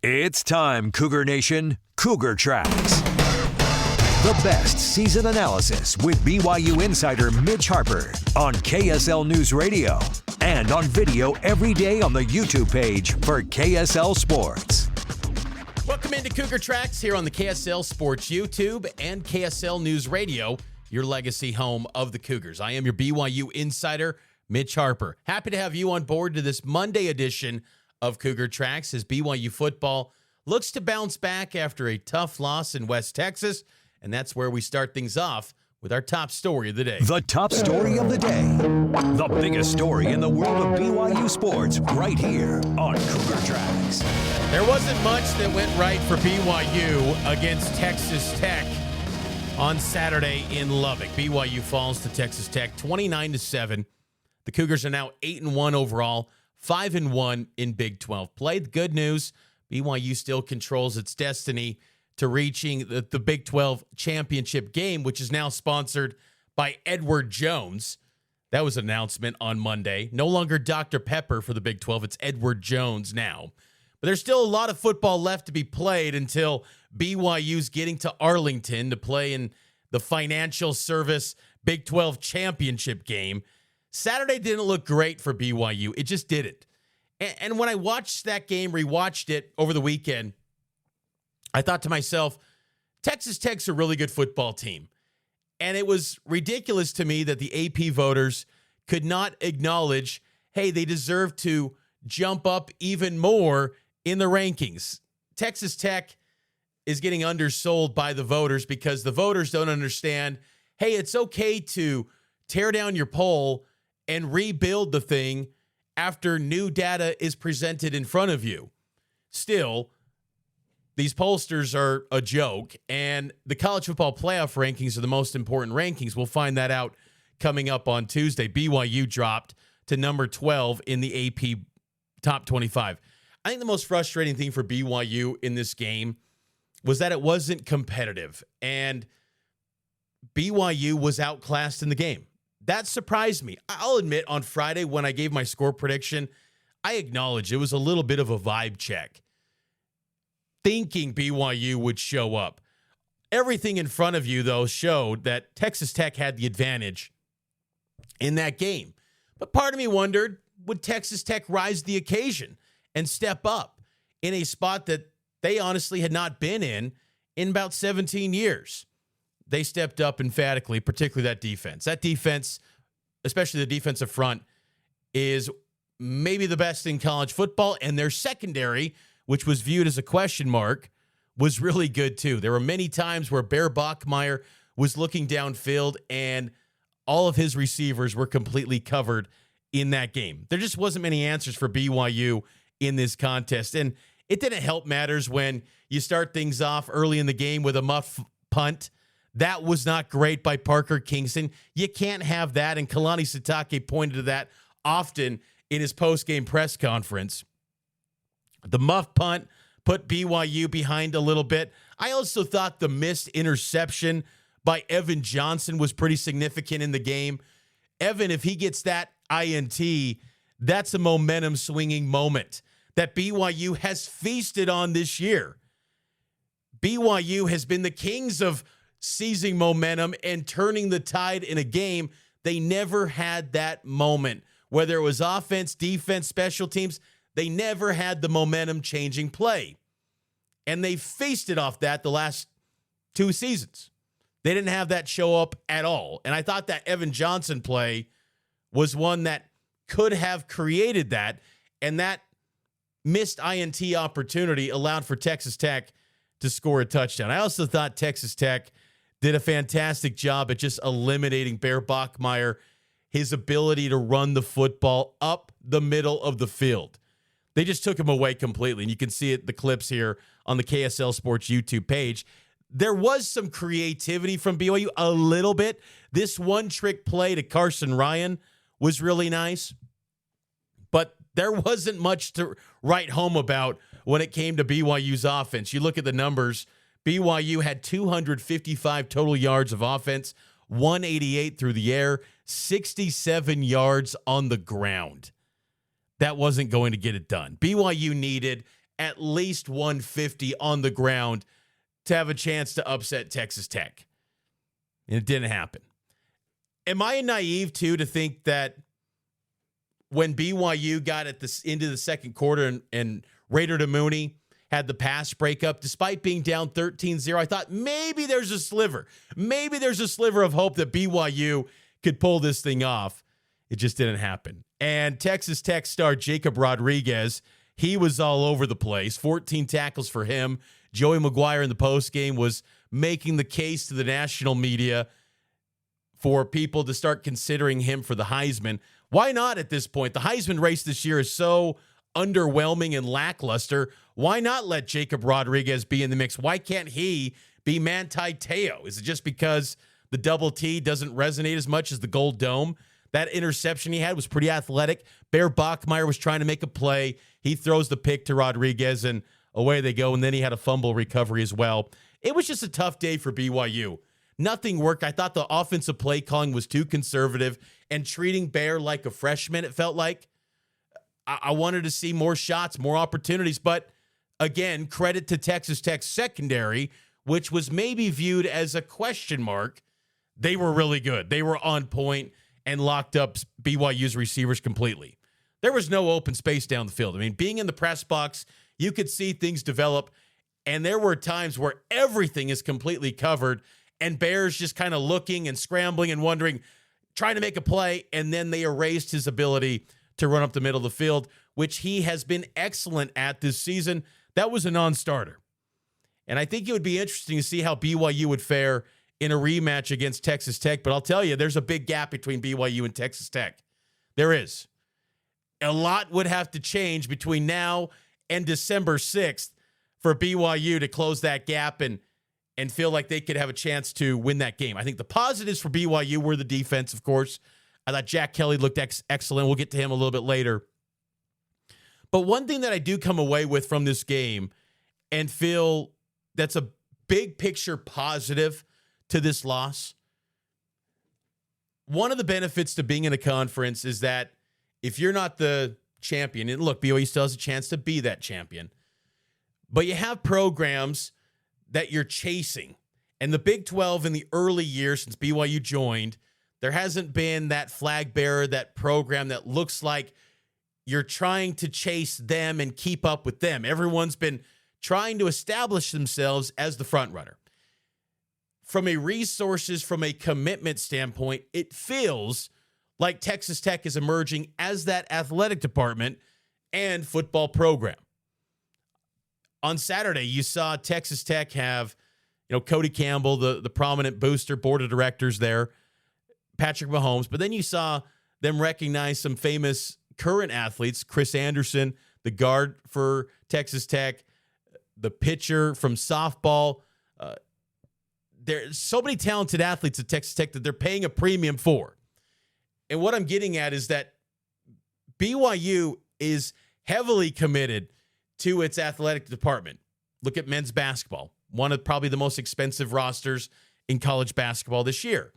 It's time, Cougar Nation. Cougar Tracks. The best season analysis with BYU insider Mitch Harper on KSL NewsRadio and on video every day on the YouTube page for KSL Sports. Welcome into Cougar Tracks here on the KSL Sports YouTube and KSL NewsRadio, your legacy home of the Cougars. I am your BYU insider, Mitch Harper. Happy to have you on board to this Monday edition of Cougar Tracks as BYU football looks to bounce back after a tough loss in West Texas, and that's where we start things off with our top story of the day. The top story of the day. The biggest story in the world of BYU sports right here on Cougar Tracks. There wasn't much that went right for BYU against Texas Tech on Saturday in Lubbock. BYU falls to Texas Tech 29-7. The Cougars are now 8-1 overall, 5-1 in Big 12 play. The good news, BYU still controls its destiny to reaching the Big 12 championship game, which is now sponsored by Edward Jones. That was an announcement on Monday. No longer Dr. Pepper for the Big 12. It's Edward Jones now. But there's still a lot of football left to be played until BYU's getting to Arlington to play in the Financial Service Big 12 championship game. Saturday didn't look great for BYU. It just didn't. And when I watched that game, rewatched it over the weekend, I thought to myself, Texas Tech's a really good football team. And it was ridiculous to me that the AP voters could not acknowledge, hey, they deserve to jump up even more in the rankings. Texas Tech is getting undersold by the voters because the voters don't understand, hey, it's okay to tear down your poll and rebuild the thing after new data is presented in front of you. Still, these pollsters are a joke, and the college football playoff rankings are the most important rankings. We'll find that out coming up on Tuesday. BYU dropped to number 12 in the AP top 25. I think the most frustrating thing for BYU in this game was that it wasn't competitive, and BYU was outclassed in the game. That surprised me. I'll admit, on Friday when I gave my score prediction, I acknowledged it was a little bit of a vibe check, thinking BYU would show up. Everything in front of you, though, showed that Texas Tech had the advantage in that game. But part of me wondered, would Texas Tech rise to the occasion and step up in a spot that they honestly had not been in about 17 years? They stepped up emphatically, particularly that defense. That defense, especially the defensive front, is maybe the best in college football, and their secondary, which was viewed as a question mark, was really good too. There were many times where Bear Bachmeier was looking downfield, and all of his receivers were completely covered in that game. There just wasn't many answers for BYU in this contest, and it didn't help matters when you start things off early in the game with a muff punt. That was not great by Parker Kingston. You can't have that, and Kalani Sitake pointed to that often in his post-game press conference. The muff punt put BYU behind a little bit. I also thought the missed interception by Evan Johnson was pretty significant in the game. Evan, if he gets that INT, that's a momentum-swinging moment that BYU has feasted on this year. BYU has been the kings of seizing momentum and turning the tide in a game. They never had that moment. Whether it was offense, defense, special teams, they never had the momentum-changing play. And they feasted off that the last two seasons. They didn't have that show up at all. And I thought that Evan Johnson play was one that could have created that, and that missed INT opportunity allowed for Texas Tech to score a touchdown. I also thought Texas Tech did a fantastic job at just eliminating Bear Bachmeier, his ability to run the football up the middle of the field. They just took him away completely, and you can see it, the clips here on the KSL Sports YouTube page. There was some creativity from BYU, a little bit. This one-trick play to Carson Ryan was really nice, but there wasn't much to write home about when it came to BYU's offense. You look at the numbers, BYU had 255 total yards of offense, 188 through the air, 67 yards on the ground. That wasn't going to get it done. BYU needed at least 150 on the ground to have a chance to upset Texas Tech. And it didn't happen. Am I naive, too, to think that when BYU got into the second quarter and Raider Mooney had the pass breakup, despite being down 13-0, I thought maybe there's a sliver. Maybe there's a sliver of hope that BYU could pull this thing off. It just didn't happen. And Texas Tech star Jacob Rodriguez, he was all over the place. 14 tackles for him. Joey McGuire in the postgame was making the case to the national media for people to start considering him for the Heisman. Why not at this point? The Heisman race this year is so underwhelming and lackluster. Why not let Jacob Rodriguez be in the mix? Why can't he be Manti Te'o? Is it just because the double T doesn't resonate as much as the Gold Dome? That interception he had was pretty athletic. Bear Bachmeier was trying to make a play. He throws the pick to Rodriguez, and away they go. And then he had a fumble recovery as well. It was just a tough day for BYU. Nothing worked. I thought the offensive play calling was too conservative and treating Bear like a freshman, it felt like. I wanted to see more shots, more opportunities. But, again, credit to Texas Tech's secondary, which was maybe viewed as a question mark. They were really good. They were on point and locked up BYU's receivers completely. There was no open space down the field. I mean, being in the press box, you could see things develop, and there were times where everything is completely covered, and Bear's just kind of looking and scrambling and wondering, trying to make a play, and then they erased his ability to run up the middle of the field, which he has been excellent at this season. That was a non-starter. And I think it would be interesting to see how BYU would fare in a rematch against Texas Tech. But I'll tell you, there's a big gap between BYU and Texas Tech. There is. A lot would have to change between now and December 6th for BYU to close that gap and feel like they could have a chance to win that game. I think the positives for BYU were the defense, of course. I thought Jack Kelly looked excellent. We'll get to him a little bit later. But one thing that I do come away with from this game and feel that's a big picture positive to this loss, one of the benefits to being in a conference is that if you're not the champion, and look, BYU still has a chance to be that champion, but you have programs that you're chasing. And the Big 12 in the early years since BYU joined, there hasn't been that flag bearer, that program that looks like you're trying to chase them and keep up with them. Everyone's been trying to establish themselves as the front runner. From a resources, from a commitment standpoint, it feels like Texas Tech is emerging as that athletic department and football program. On Saturday, you saw Texas Tech have, Cody Campbell, the prominent booster board of directors there, Patrick Mahomes, but then you saw them recognize some famous current athletes, Chris Anderson, the guard for Texas Tech, the pitcher from softball. There's so many talented athletes at Texas Tech that they're paying a premium for. And what I'm getting at is that BYU is heavily committed to its athletic department. Look at men's basketball, one of probably the most expensive rosters in college basketball this year.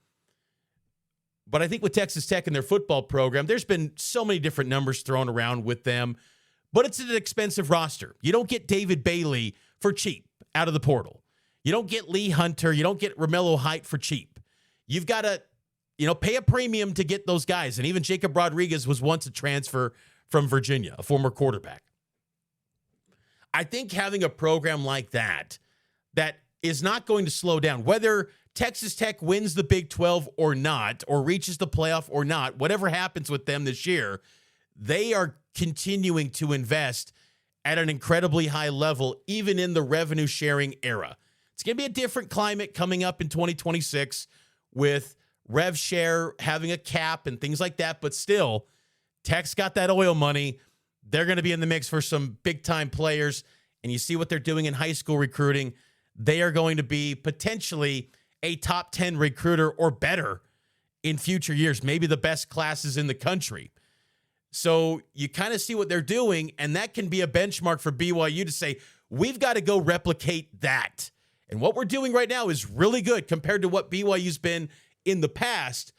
But I think with Texas Tech and their football program, there's been so many different numbers thrown around with them, but it's an expensive roster. You don't get David Bailey for cheap out of the portal. You don't get Lee Hunter. You don't get Romello Height for cheap. You've got to, pay a premium to get those guys. And even Jacob Rodriguez was once a transfer from Virginia, a former quarterback. I think having a program like that is not going to slow down, whether Texas Tech wins the Big 12 or not, or reaches the playoff or not, whatever happens with them this year, they are continuing to invest at an incredibly high level, even in the revenue sharing era. It's going to be a different climate coming up in 2026 with rev share having a cap and things like that. But still, Tech's got that oil money. They're going to be in the mix for some big time players. And you see what they're doing in high school recruiting. They are going to be potentially a top 10 recruiter or better in future years, maybe the best classes in the country. So you kind of see what they're doing, and that can be a benchmark for BYU to say, we've got to go replicate that. And what we're doing right now is really good compared to what BYU's been in the past.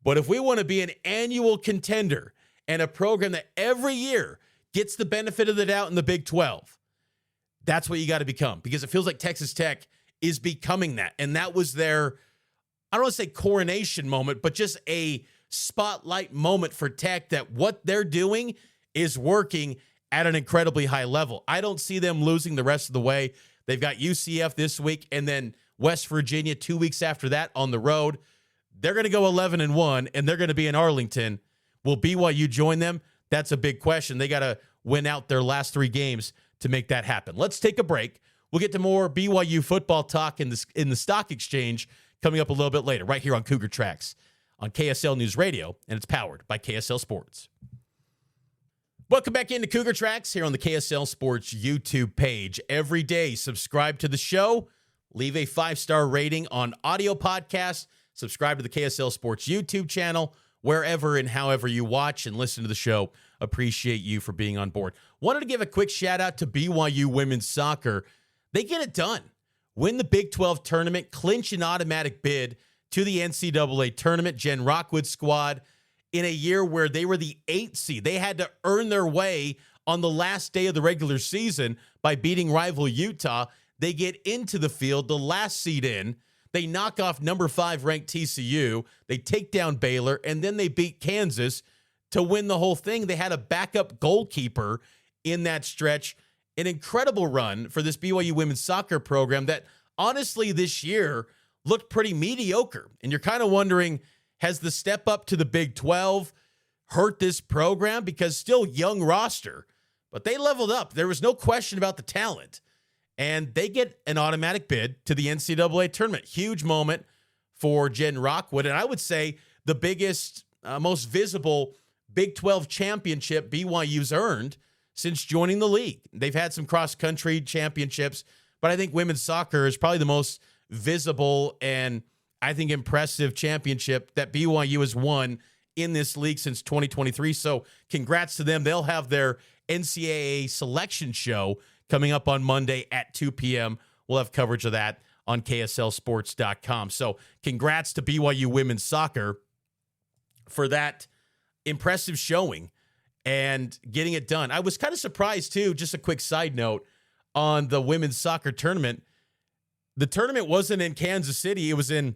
But if we want to be an annual contender and a program that every year gets the benefit of the doubt in the Big 12, That's what you got to become, because it feels like Texas Tech is becoming that. And that was their, I don't want to say coronation moment, but just a spotlight moment for Tech, that what they're doing is working at an incredibly high level. I don't see them losing the rest of the way. They've got UCF this week and then West Virginia 2 weeks after that on the road. They're going to go 11-1, and they're going to be in Arlington. Will BYU join them? That's a big question. They got to win out their last 3 games to make that happen. Let's take a break. We'll get to more BYU football talk in the stock exchange coming up a little bit later, right here on Cougar Tracks on KSL News Radio, and it's powered by KSL Sports. Welcome back into Cougar Tracks here on the KSL Sports YouTube page. Every day, subscribe to the show, leave a 5-star rating on audio podcast, subscribe to the KSL Sports YouTube channel, wherever and however you watch and listen to the show. Appreciate you for being on board. Wanted to give a quick shout out to BYU women's soccer. They get it done. Win the Big 12 tournament, clinch an automatic bid to the NCAA tournament. Jen Rockwood's squad, in a year where they were the 8th seed. They had to earn their way on the last day of the regular season by beating rival Utah. They get into the field, the last seed in. They knock off number 5 ranked TCU. They take down Baylor, and then they beat Kansas to win the whole thing. They had a backup goalkeeper in that stretch. An incredible run for this BYU women's soccer program that honestly this year looked pretty mediocre. And you're kind of wondering, has the step up to the Big 12 hurt this program? Because still young roster, but they leveled up. There was no question about the talent. And they get an automatic bid to the NCAA tournament. Huge moment for Jen Rockwood. And I would say the biggest, most visible Big 12 championship BYU's earned since joining the league. They've had some cross-country championships, but I think women's soccer is probably the most visible and I think impressive championship that BYU has won in this league since 2023. So congrats to them. They'll have their NCAA selection show coming up on Monday at 2 p.m. We'll have coverage of that on KSLSports.com. So congrats to BYU women's soccer for that impressive showing and getting it done. I was kind of surprised, too, just a quick side note on the women's soccer tournament. The tournament wasn't in Kansas City. It was in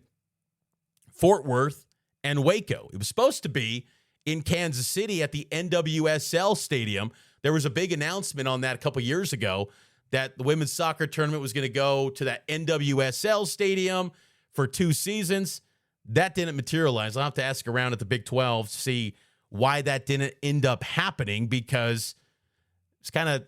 Fort Worth and Waco. It was supposed to be in Kansas City at the NWSL Stadium. There was a big announcement on that a couple years ago that the women's soccer tournament was going to go to that NWSL Stadium for 2 seasons. That didn't materialize. I'll have to ask around at the Big 12 to see why that didn't end up happening, because it's kind of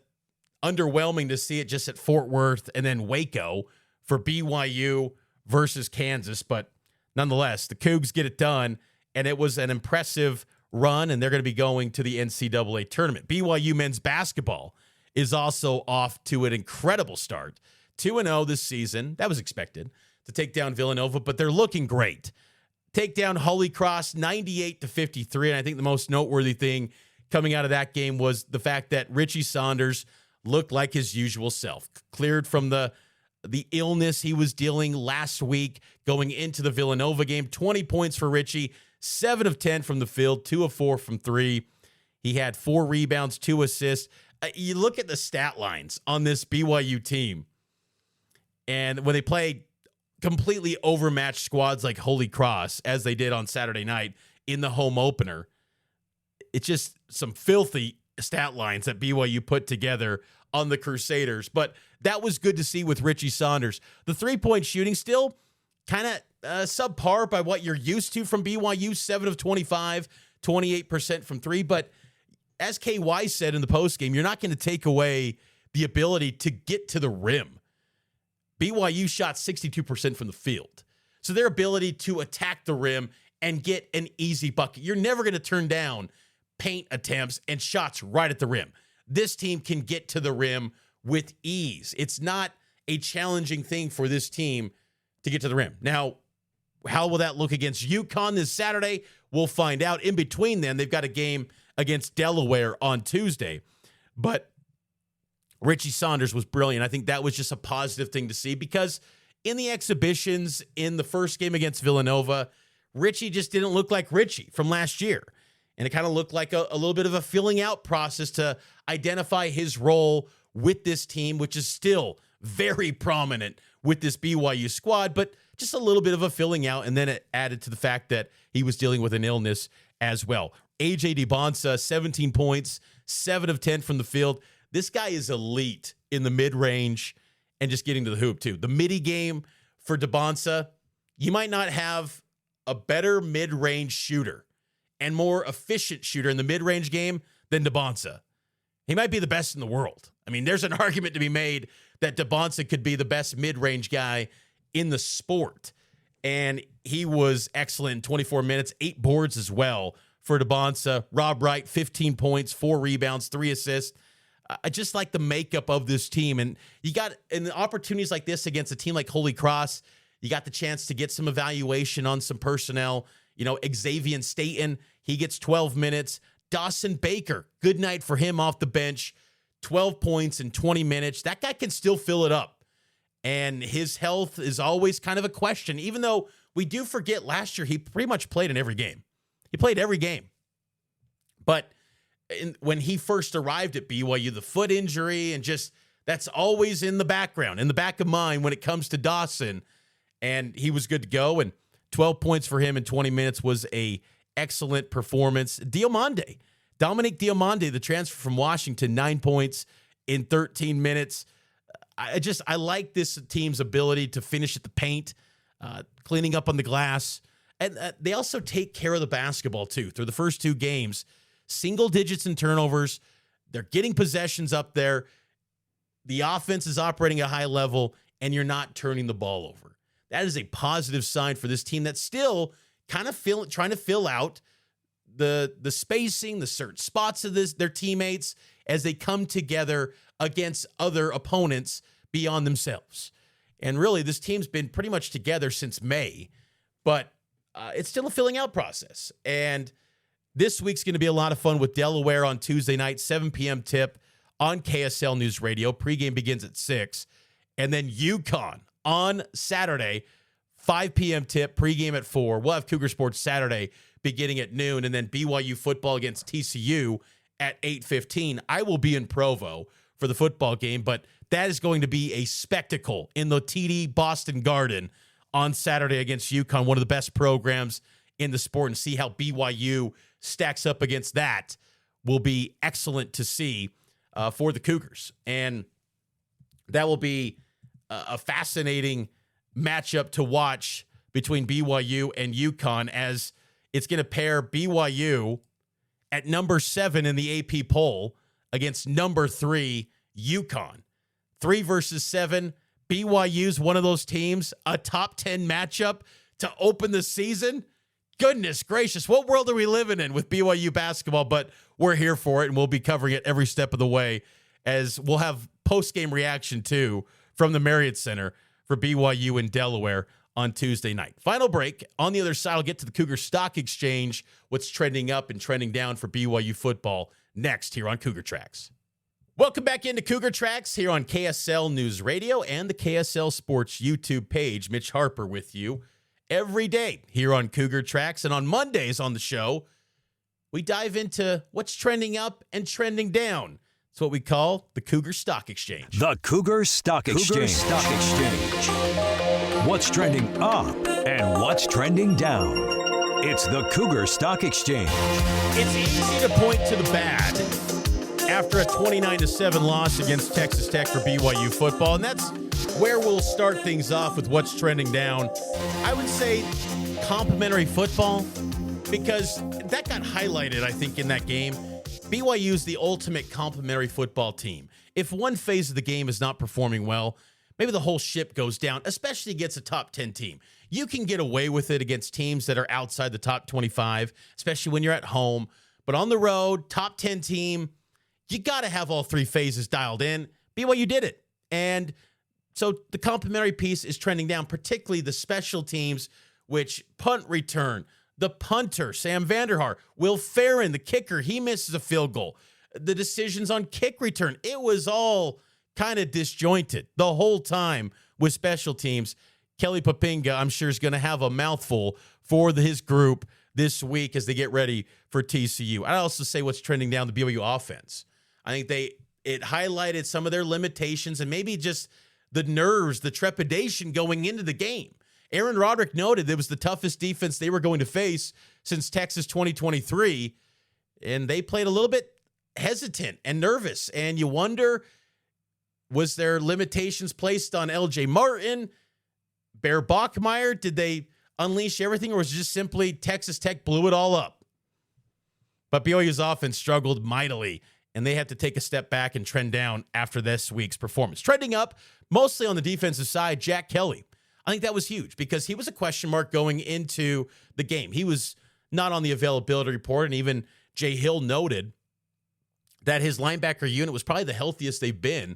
underwhelming to see it just at Fort Worth and then Waco for BYU versus Kansas. But nonetheless, the Cougs get it done, and it was an impressive run, and they're going to be going to the NCAA tournament. BYU men's basketball is also off to an incredible start. 2-0 this season. That was expected, to take down Villanova, but they're looking great. Take down Holy Cross 98-53, and I think the most noteworthy thing coming out of that game was the fact that Richie Saunders looked like his usual self. Cleared from the illness he was dealing last week going into the Villanova game. 20 points for Richie, 7 of 10 from the field, 2 of 4 from 3. He had 4 rebounds, 2 assists. You look at the stat lines on this BYU team, and when they play completely overmatched squads like Holy Cross, as they did on Saturday night in the home opener, it's just some filthy stat lines that BYU put together on the Crusaders. But that was good to see with Richie Saunders. The 3-point shooting still kind of subpar by what you're used to from BYU, 7 of 25, 28% from 3. But as KY said in the postgame, you're not going to take away the ability to get to the rim. BYU shot 62% from the field. So their ability to attack the rim and get an easy bucket. You're never going to turn down paint attempts and shots right at the rim. This team can get to the rim with ease. It's not a challenging thing for this team to get to the rim. Now, how will that look against UConn this Saturday? We'll find out. In between then, they've got a game against Delaware on Tuesday. But Richie Saunders was brilliant. I think that was just a positive thing to see, because in the exhibitions in the first game against Villanova, Richie just didn't look like Richie from last year. And it kind of looked like a little bit of a filling out process to identify his role with this team, which is still very prominent with this BYU squad, but just a little bit of a filling out. And then it added to the fact that he was dealing with an illness as well. A.J. DeBonsa, 17 points, 7 of 10 from the field. This guy is elite in the mid-range and just getting to the hoop, too. The midi game for DeBonsa, you might not have a better mid-range shooter and more efficient shooter in the mid-range game than DeBonsa. He might be the best in the world. I mean, there's an argument to be made that DeBonsa could be the best mid-range guy in the sport. And he was excellent in 24 minutes, 8 boards as well for DeBonsa. Rob Wright, 15 points, 4 rebounds, 3 assists. I just like the makeup of this team. And you got in opportunities like this against a team like Holy Cross, you got the chance to get some evaluation on some personnel. You know, Xavier Staten, he gets 12 minutes. Dawson Baker, good night for him off the bench. 12 points in 20 minutes. That guy can still fill it up. And his health is always kind of a question, even though we do forget last year he pretty much played in every game. He played every game. But when he first arrived at BYU, the foot injury and just that's always in the background, in the back of mind when it comes to Dawson. And he was good to go. And 12 points for him in 20 minutes was a excellent performance. Dominique Diomande, the transfer from Washington, 9 points in 13 minutes. I like this team's ability to finish at the paint, cleaning up on the glass. And they also take care of the basketball, too. Through the first 2 games, single digits in turnovers. They're getting possessions up there. The offense is operating at a high level, and you're not turning the ball over. That is a positive sign for this team that's still kind of trying to fill out the spacing, the certain spots of their teammates as they come together against other opponents beyond themselves. And really, this team's been pretty much together since May, but it's still a filling out process. And this week's going to be a lot of fun with Delaware on Tuesday night, 7 p.m. tip on KSL News Radio. Pregame begins at 6. And then UConn on Saturday, 5 p.m. tip, pregame at 4. We'll have Cougar Sports Saturday beginning at noon, and then BYU football against TCU at 8:15. I will be in Provo for the football game, but that is going to be a spectacle in the TD Boston Garden on Saturday against UConn, one of the best programs in the sport, and see how BYU stacks up against that will be excellent to see for the Cougars. And that will be a fascinating matchup to watch between BYU and UConn, as it's going to pair BYU at number 7 in the AP poll against number 3 UConn. 3 versus 7. BYU's one of those teams, a top 10 matchup to open the season. Goodness gracious, what world are we living in with BYU basketball? But we're here for it, and we'll be covering it every step of the way, as we'll have post-game reaction, too, from the Marriott Center for BYU in Delaware on Tuesday night. Final break. On the other side, I'll get to the Cougar Stock Exchange, what's trending up and trending down for BYU football next here on Cougar Tracks. Welcome back into Cougar Tracks here on KSL News Radio and the KSL Sports YouTube page. Mitch Harper with you every day here on Cougar Tracks. And on Mondays on the show, we dive into what's trending up and trending down. It's what we call the Cougar Stock Exchange. The Cougar Stock Exchange. What's trending up and what's trending down? It's the Cougar Stock Exchange. It's easy to point to the bad after a 29-7 loss against Texas Tech for BYU football, and that's where we'll start things off with what's trending down. I would say complimentary football, because that got highlighted, I think, in that game. BYU is the ultimate complimentary football team. If one phase of the game is not performing well, maybe the whole ship goes down, especially against a top 10 team. You can get away with it against teams that are outside the top 25, especially when you're at home. But on the road, top 10 team, you got to have all 3 phases dialed in. BYU did it. And so the complimentary piece is trending down, particularly the special teams, which punt return, the punter, Sam Vanderhaar, Will Farron, the kicker, he misses a field goal. The decisions on kick return, it was all kind of disjointed the whole time with special teams. Kelly Papinga, I'm sure, is going to have a mouthful for his group this week as they get ready for TCU. I'd also say what's trending down the BYU offense. I think It highlighted some of their limitations and maybe just the nerves, the trepidation going into the game. Aaron Roderick noted it was the toughest defense they were going to face since Texas 2023, and they played a little bit hesitant and nervous. And you wonder, was there limitations placed on LJ Martin, Bear Bachmeier? Did they unleash everything, or was it just simply Texas Tech blew it all up? But BYU's offense struggled mightily, and they had to take a step back and trend down after this week's performance. Trending up, mostly on the defensive side, Jack Kelly. I think that was huge because he was a question mark going into the game. He was not on the availability report, and even Jay Hill noted that his linebacker unit was probably the healthiest they've been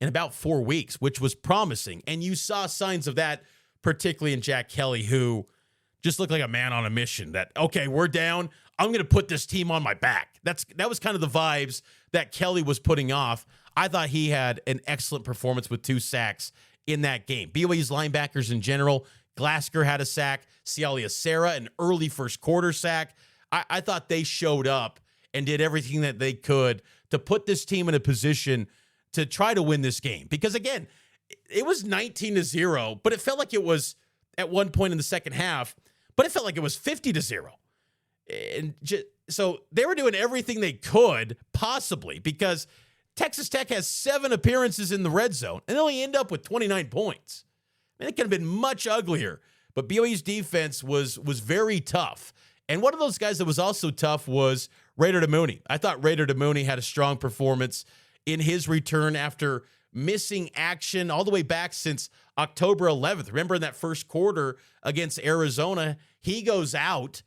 in about 4 weeks, which was promising. And you saw signs of that, particularly in Jack Kelly, who just looked like a man on a mission that, okay, we're down. I'm going to put this team on my back. That was kind of the vibes that Kelly was putting off. I thought he had an excellent performance with 2 sacks in that game. BYU's linebackers in general, Glasker had a sack, Cialia Serra, an early first quarter sack. I thought they showed up and did everything that they could to put this team in a position to try to win this game. Because again, it was 19-0, but it felt like it was at one point in the second half, but it felt like it was 50-0. And so they were doing everything they could possibly, because Texas Tech has 7 appearances in the red zone and they only end up with 29 points. I mean, it could have been much uglier, but BYU's defense was very tough. And one of those guys that was also tough was Raider DeMooney. I thought Raider DeMooney had a strong performance in his return after missing action all the way back since October 11th. Remember in that first quarter against Arizona, he goes out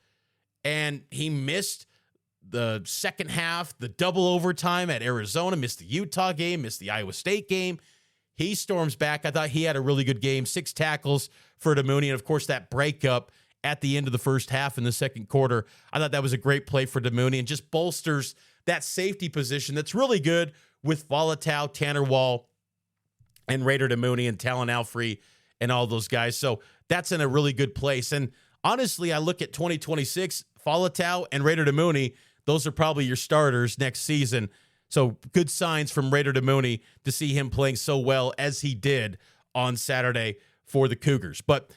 and he missed the second half, the double overtime at Arizona, missed the Utah game, missed the Iowa State game. He storms back. I thought he had a really good game, 6 tackles for DeMooney, and of course that breakup at the end of the first half in the second quarter. I thought that was a great play for DeMooney and just bolsters that safety position that's really good with Falatau, Tanner Wall, and Raider DeMooney and Talon Alfrey and all those guys. So that's in a really good place. And honestly, I look at 2026, Falatau and Raider DeMooney, those are probably your starters next season. So good signs from Raider DeMooney to see him playing so well as he did on Saturday for the Cougars. But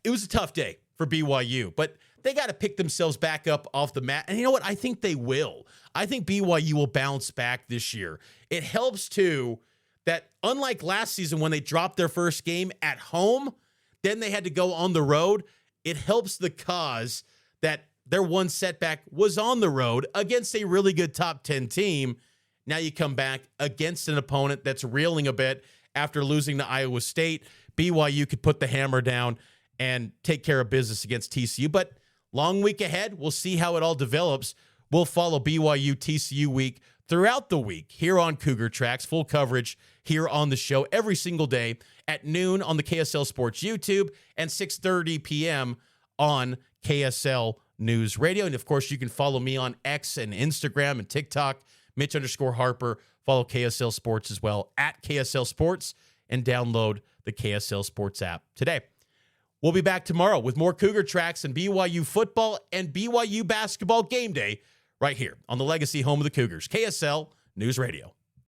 it was a tough day for BYU, but they got to pick themselves back up off the mat. And you know what? I think they will. I think BYU will bounce back this year. It helps, too, that unlike last season when they dropped their first game at home, then they had to go on the road. It helps the cause that their one setback was on the road against a really good top 10 team. Now you come back against an opponent that's reeling a bit after losing to Iowa State. BYU could put the hammer down and take care of business against TCU. But long week ahead, we'll see how it all develops. We'll follow BYU TCU week throughout the week here on Cougar Tracks. Full coverage here on the show every single day at noon on the KSL Sports YouTube and 6:30 p.m. on KSL News Radio. And, of course, you can follow me on X and Instagram and TikTok, Mitch_Harper. Follow KSL Sports as well at KSL Sports and download the KSL Sports app today. We'll be back tomorrow with more Cougar Tracks and BYU football and BYU basketball game day right here on the legacy home of the Cougars, KSL News Radio.